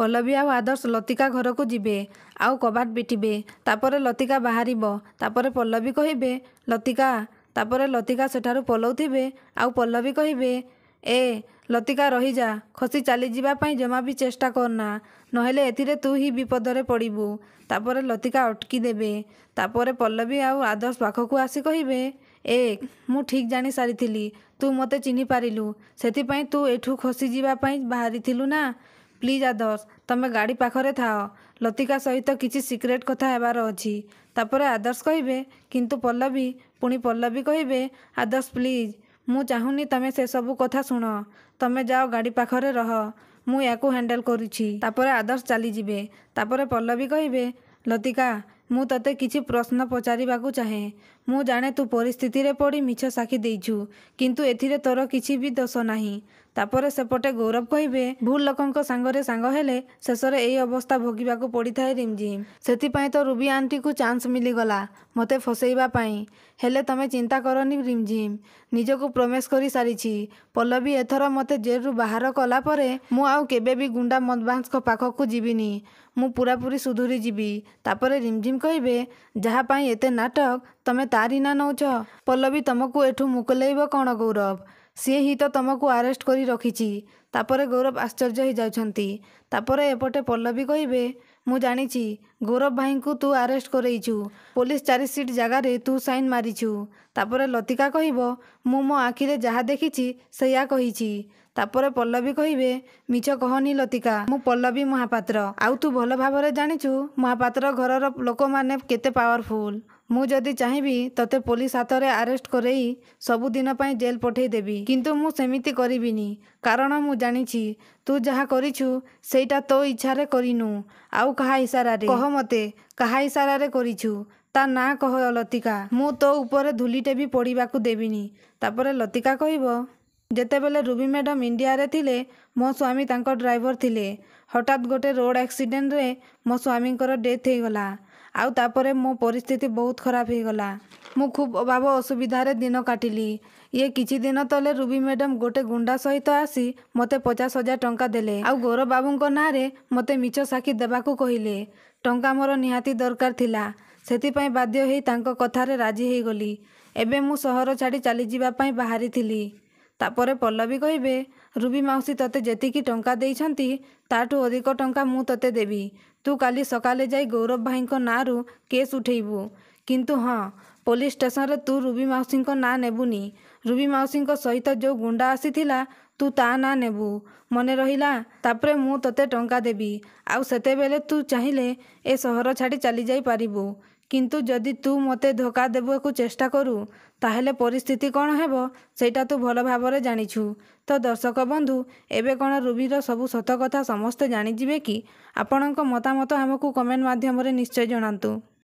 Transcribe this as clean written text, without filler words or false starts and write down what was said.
ପଲ୍ଲବୀ ଆଉ ଆଦର୍ଶ ଲତିକା ଘରକୁ ଯିବେ ଆଉ କବାଟ ପିଟିବେ। ତାପରେ ଲତିକା ବାହାରିବ। ତାପରେ ପଲ୍ଲବୀ କହିବେ ଲତିକା। ତାପରେ ଲତିକା ସେଠାରୁ ପଳାଉଥିବେ ଆଉ ପଲ୍ଲବୀ କହିବେ ଲତିକା ରହିଯା, ଖସି ଚାଲିଯିବା ପାଇଁ ଜମା ବି ଚେଷ୍ଟା କରନା, ନହେଲେ ଏଥିରେ ତୁ ହିଁ ବିପଦରେ ପଡ଼ିବୁ। ତାପରେ ଲତିକା ଅଟକି ଦେବେ। ତାପରେ ପଲ୍ଲବୀ ଆଉ ଆଦର୍ଶ ପାଖକୁ ଆସି କହିବେ ମୁଁ ଠିକ୍ ଜାଣି ସାରିଥିଲି ତୁ ମୋତେ ଚିହ୍ନି ପାରିଲୁ, ସେଥିପାଇଁ ତୁ ଏଠୁ ଖସିଯିବା ପାଇଁ ବାହାରିଥିଲୁ ନା। ପ୍ଲିଜ୍ ଆଦର୍ଶ, ତମେ ଗାଡ଼ି ପାଖରେ ଥାଅ, ଲତିକା ସହିତ କିଛି ସିକ୍ରେଟ୍ କଥା ହେବାର ଅଛି। ତାପରେ ଆଦର୍ଶ କହିବେ କିନ୍ତୁ ପଲ୍ଲବୀ। ପୁଣି ପଲ୍ଲବୀ କହିବେ ଆଦର୍ଶ ପ୍ଲିଜ୍, ମୁଁ ଚାହୁଁନି ତମେ ସେସବୁ କଥା ଶୁଣ, ତମେ ଯାଅ ଗାଡ଼ି ପାଖରେ ରହ, ମୁଁ ୟାକୁ ହ୍ୟାଣ୍ଡେଲ୍ କରୁଛି। ତାପରେ ଆଦର୍ଶ ଚାଲିଯିବେ। ତାପରେ ପଲ୍ଲବୀ କହିବେ ଲତିକା, ମୁଁ ତତେ କିଛି ପ୍ରଶ୍ନ ପଚାରିବାକୁ ଚାହେଁ। ମୁଁ ଜାଣେ ତୁ ପରିସ୍ଥିତିରେ ପଡ଼ି ମିଛ ସାକ୍ଷୀ ଦେଇଛୁ, କିନ୍ତୁ ଏଥିରେ ତୋର କିଛି ବି ଦୋଷ ନାହିଁ। ତାପରେ ସେପଟେ ଗୌରବ କହିବେ ଭୁଲ ଲୋକଙ୍କ ସାଙ୍ଗରେ ସାଙ୍ଗ ହେଲେ ଶେଷରେ ଏଇ ଅବସ୍ଥା ଭୋଗିବାକୁ ପଡ଼ିଥାଏ ରିମଝିମ୍। ସେଥିପାଇଁ ତ ରୁବି ଆଣ୍ଟିକୁ ଚାନ୍ସ ମିଳିଗଲା ମୋତେ ଫସେଇବା ପାଇଁ। ହେଲେ ତମେ ଚିନ୍ତା କରନି ରିମଝିମ୍, ନିଜକୁ ପ୍ରମିସ୍ କରି ସାରିଛି। ପଲ୍ଲବୀ ଏଥର ମୋତେ ଜେଲରୁ ବାହାର କଲା ପରେ ମୁଁ ଆଉ କେବେ ବି ଗୁଣ୍ଡା ବଦମାସଙ୍କ ପାଖକୁ ଯିବିନି। ମୁଁ ପୁରାପୁରି ସୁଧୁରି ଯିବି। ତାପରେ ରିମଝିମ୍ କହିବେ ଯାହା ପାଇଁ ଏତେ ନାଟକ, ତମେ ତାରି ନାଁ ନେଉଛ। ପଲ୍ଲବୀ ତମକୁ ଏଠୁ ମୁକୁଲେଇବ କ'ଣ ଗୌରବ? ସିଏ ହିଁ ତ ତମକୁ ଆରେଷ୍ଟ କରି ରଖିଛି। ତାପରେ ଗୌରବ ଆଶ୍ଚର୍ଯ୍ୟ ହେଇଯାଉଛନ୍ତି। ତାପରେ ଏପଟେ ପଲ୍ଲବୀ କହିବେ ମୁଁ ଜାଣିଛି ଗୌରବ ଭାଇଙ୍କୁ ତୁ ଆରେଷ୍ଟ କରେଇଛୁ, ପୋଲିସ ଚାର୍ଜସିଟ୍ ଜାଗାରେ ତୁ ସାଇନ୍ ମାରିଛୁ। ତାପରେ ଲତିକା କହିବ ମୁଁ ମୋ ଆଖିରେ ଯାହା ଦେଖିଛି ସେଇଆ କହିଛି। ତାପରେ ପଲ୍ଲବୀ କହିବେ ମିଛ କହନି ଲତିକା, ମୁଁ ପଲ୍ଲବୀ ମହାପାତ୍ର, ଆଉ ତୁ ଭଲ ଭାବରେ ଜାଣିଛୁ ମହାପାତ୍ର ଘରର ଲୋକମାନେ କେତେ ପାୱାରଫୁଲ୍। ମୁଁ ଯଦି ଚାହିଁବି ତତେ ପୋଲିସ ହାତରେ ଆରେଷ୍ଟ କରେଇ ସବୁଦିନ ପାଇଁ ଜେଲ୍ ପଠେଇ ଦେବି, କିନ୍ତୁ ମୁଁ ସେମିତି କରିବିନି। କାରଣ ମୁଁ ଜାଣିଛି ତୁ ଯାହା କରିଛୁ ସେଇଟା ତୋ ଇଚ୍ଛାରେ କରିନୁ, ଆଉ କାହା ଇସାରାରେ। କହ ମୋତେ, କାହା ଇସାରାରେ କରିଛୁ? ତା ନାଁ କହ ଲତିକା, ମୁଁ ତୋ ଉପରେ ଧୂଳିଟେ ବି ପଡ଼ିବାକୁ ଦେବିନି। ତାପରେ ଲତିକା କହିବ ଯେତେବେଳେ ରୁବି ମ୍ୟାଡ଼ାମ୍ ଇଣ୍ଡିଆରେ ଥିଲେ ମୋ ସ୍ୱାମୀ ତାଙ୍କ ଡ୍ରାଇଭର ଥିଲେ। ହଠାତ୍ ଗୋଟେ ରୋଡ଼ ଆକ୍ସିଡେଣ୍ଟରେ ମୋ ସ୍ୱାମୀଙ୍କର ଡେଥ୍ ହେଇଗଲା। ଆଉ ତାପରେ ମୋ ପରିସ୍ଥିତି ବହୁତ ଖରାପ ହେଇଗଲା। ମୁଁ ଖୁବ୍ ଅଭାବ ଅସୁବିଧାରେ ଦିନ କାଟିଲି। କିଛି ଦିନ ତଳେ ରୁବି ମ୍ୟାଡ଼ାମ୍ ଗୋଟେ ଗୁଣ୍ଡା ସହିତ ଆସି ମୋତେ 50,000 ଟଙ୍କା ଦେଲେ ଆଉ ଗୌରବ ବାବୁଙ୍କ ନାଁରେ ମୋତେ ମିଛ ସାକ୍ଷୀ ଦେବାକୁ କହିଲେ। ଟଙ୍କା ମୋର ନିହାତି ଦରକାର ଥିଲା, ସେଥିପାଇଁ ବାଧ୍ୟ ହେଇ ତାଙ୍କ କଥାରେ ରାଜି ହେଇଗଲି। ଏବେ ମୁଁ ସହର ଛାଡ଼ି ଚାଲିଯିବା ପାଇଁ ବାହାରିଥିଲି। ତାପରେ ପଲ୍ଲବୀ କହିବେ ରୁବି ମାଉସୀ ତତେ ଯେତିକି ଟଙ୍କା ଦେଇଛନ୍ତି ତାଠୁ ଅଧିକ ଟଙ୍କା ମୁଁ ତତେ ଦେବି। ତୁ କାଲି ସକାଳେ ଯାଇ ଗୌରବ ଭାଇଙ୍କ ନାଁରୁ କେସ୍ ଉଠେଇବୁ। କିନ୍ତୁ ହଁ, ପୋଲିସ ଷ୍ଟେସନରେ ତୁ ରୁବି ମାଉସୀଙ୍କ ନାଁ ନେବୁନି। ରୁବି ମାଉସୀଙ୍କ ସହିତ ଯେଉଁ ଗୁଣ୍ଡା ଆସିଥିଲା ତୁ ତା ନାଁ ନେବୁ, ମନେ ରହିଲା? ତାପରେ ମୁଁ ତତେ ଟଙ୍କା ଦେବି ଆଉ ସେତେବେଳେ ତୁ ଚାହିଁଲେ ଏ ସହର ଛାଡ଼ି ଚାଲିଯାଇ ପାରିବୁ। କିନ୍ତୁ ଯଦି ତୁ ମୋତେ ଧୋକା ଦେବାକୁ ଚେଷ୍ଟା କରୁ ତାହେଲେ ପରିସ୍ଥିତି କ'ଣ ହେବ ସେଇଟା ତୁ ଭଲ ଭାବରେ ଜାଣିଛୁ। ତ ଦର୍ଶକ ବନ୍ଧୁ, ଏବେ କ'ଣ ରୁବିର ସବୁ ସତ କଥା ସମସ୍ତେ ଜାଣିଯିବେ କି? ଆପଣଙ୍କ ମତାମତ ଆମକୁ କମେଣ୍ଟ ମାଧ୍ୟମରେ ନିଶ୍ଚୟ ଜଣାନ୍ତୁ।